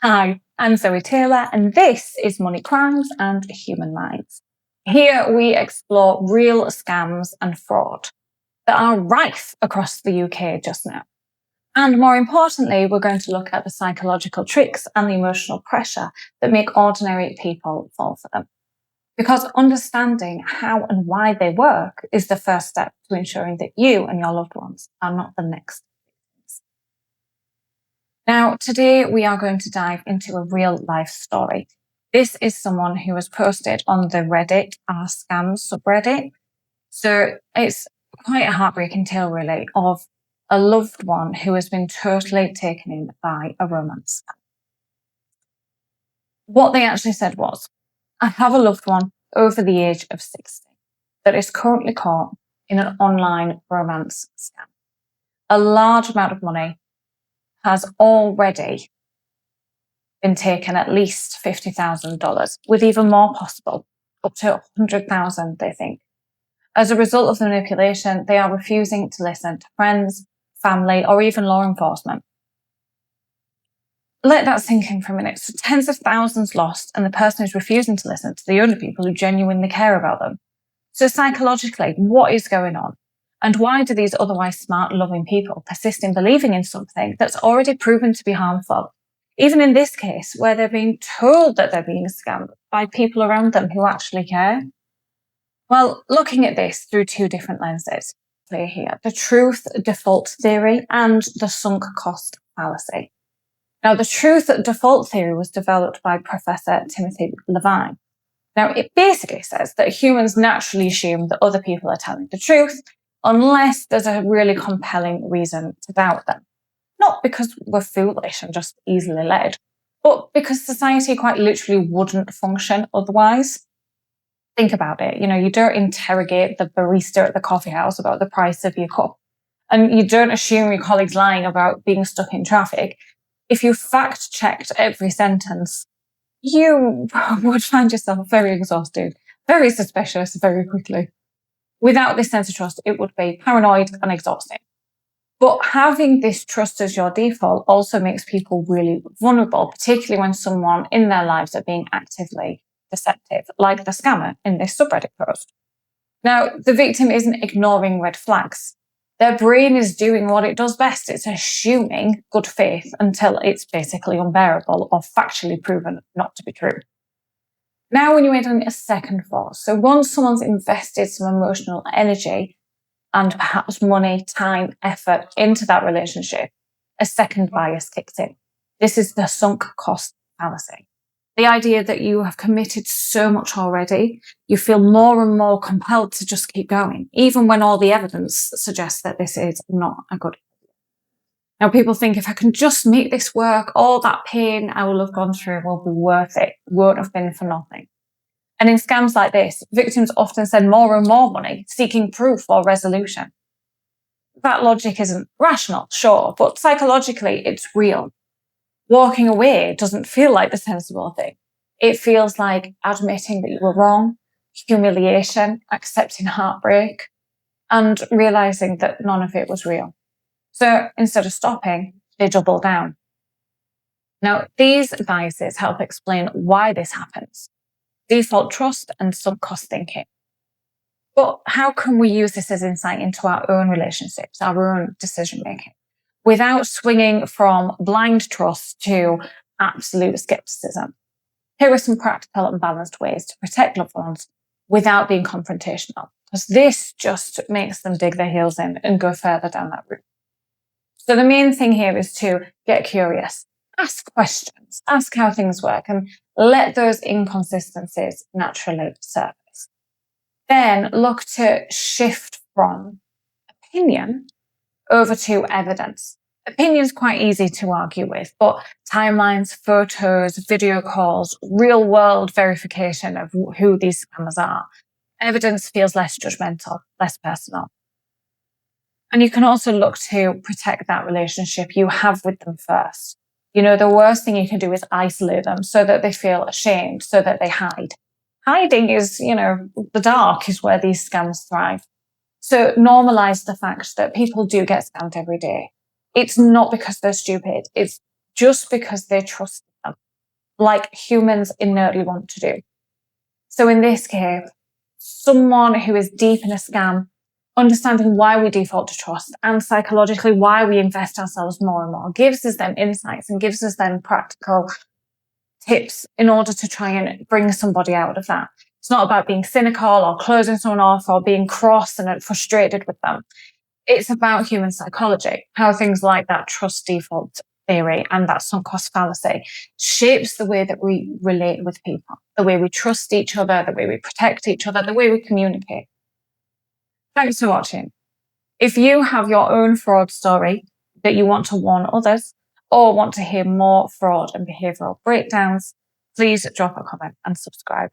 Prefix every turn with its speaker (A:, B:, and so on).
A: Hi, I'm Zoe Taylor, and this is Money Crimes and Human Minds. Here we explore real scams and fraud that are rife across the UK just now. And more importantly, we're going to look at the psychological tricks and the emotional pressure that make ordinary people fall for them. Because understanding how and why they work is the first step to ensuring that you and your loved ones are not the next victims. Now, today we are going to dive into a real life story. This is someone who was posted on the Reddit r scams subreddit. So it's quite a heartbreaking tale, really, of a loved one who has been totally taken in by a romance scam. What they actually said was, I have a loved one over the age of 60 that is currently caught in an online romance scam. A large amount of money has already been taken, at least $50,000, with even more possible, up to $100,000, they think. As a result of the manipulation, they are refusing to listen to friends, family, or even law enforcement. Let that sink in for a minute. So tens of thousands lost, and the person is refusing to listen to the only people who genuinely care about them. So psychologically, what is going on? And why do these otherwise smart, loving people persist in believing in something that's already proven to be harmful? Even in this case, where they're being told that they're being scammed by people around them who actually care. Well, looking at this through two different lenses here, the truth default theory and the sunk cost fallacy. Now, the truth default theory was developed by Professor Timothy Levine. Now, it basically says that humans naturally assume that other people are telling the truth unless there's a really compelling reason to doubt them. Not because we're foolish and just easily led, but because society quite literally wouldn't function otherwise. Think about it. You don't interrogate the barista at the coffee house about the price of your cup. And you don't assume your colleague's lying about being stuck in traffic. If you fact-checked every sentence, you would find yourself very exhausted, very suspicious very quickly. Without this sense of trust, it would be paranoid and exhausting. But having this trust as your default also makes people really vulnerable, particularly when someone in their lives are being actively deceptive, like the scammer in this subreddit post. Now, the victim isn't ignoring red flags. Their brain is doing what it does best. It's assuming good faith until it's basically unbearable or factually proven not to be true. Now, when you add on a second force, so once someone's invested some emotional energy and perhaps money, time, effort into that relationship, a second bias kicks in. This is the sunk cost fallacy. The idea that you have committed so much already, you feel more and more compelled to just keep going, even when all the evidence suggests that this is not a good idea. Now, people think if I can just make this work, all that pain I will have gone through will be worth it, won't have been for nothing. And in scams like this, victims often send more and more money, seeking proof or resolution. That logic isn't rational, sure, but psychologically it's real. Walking away doesn't feel like the sensible thing. It feels like admitting that you were wrong, humiliation, accepting heartbreak, and realizing that none of it was real. So instead of stopping, they double down. Now, these biases help explain why this happens. Default trust and sunk cost thinking. But how can we use this as insight into our own relationships, our own decision making, without swinging from blind trust to absolute skepticism? Here are some practical and balanced ways to protect loved ones without being confrontational, because this just makes them dig their heels in and go further down that route. So the main thing here is to get curious, ask questions, ask how things work, and let those inconsistencies naturally surface. Then look to shift from opinion over to evidence. Opinion's quite easy to argue with, but timelines, photos, video calls, real world verification of who these scammers are, evidence feels less judgmental, less personal. And you can also look to protect that relationship you have with them first. The worst thing you can do is isolate them so that they feel ashamed, so that they hide. Hiding is, the dark is where these scams thrive. So normalize the fact that people do get scammed every day. It's not because they're stupid. It's just because they trust them. like humans innately want to do. So in this case, someone who is deep in a scam, understanding why we default to trust and psychologically why we invest ourselves more and more, gives us them insights and gives us then practical tips in order to try and bring somebody out of that. It's not about being cynical or closing someone off or being cross and frustrated with them. It's about human psychology, how things like that trust default theory and that sunk cost fallacy shapes the way that we relate with people, the way we trust each other, the way we protect each other, the way we communicate. Thanks for watching. If you have your own fraud story that you want to warn others or want to hear more fraud and behavioural breakdowns, please drop a comment and subscribe.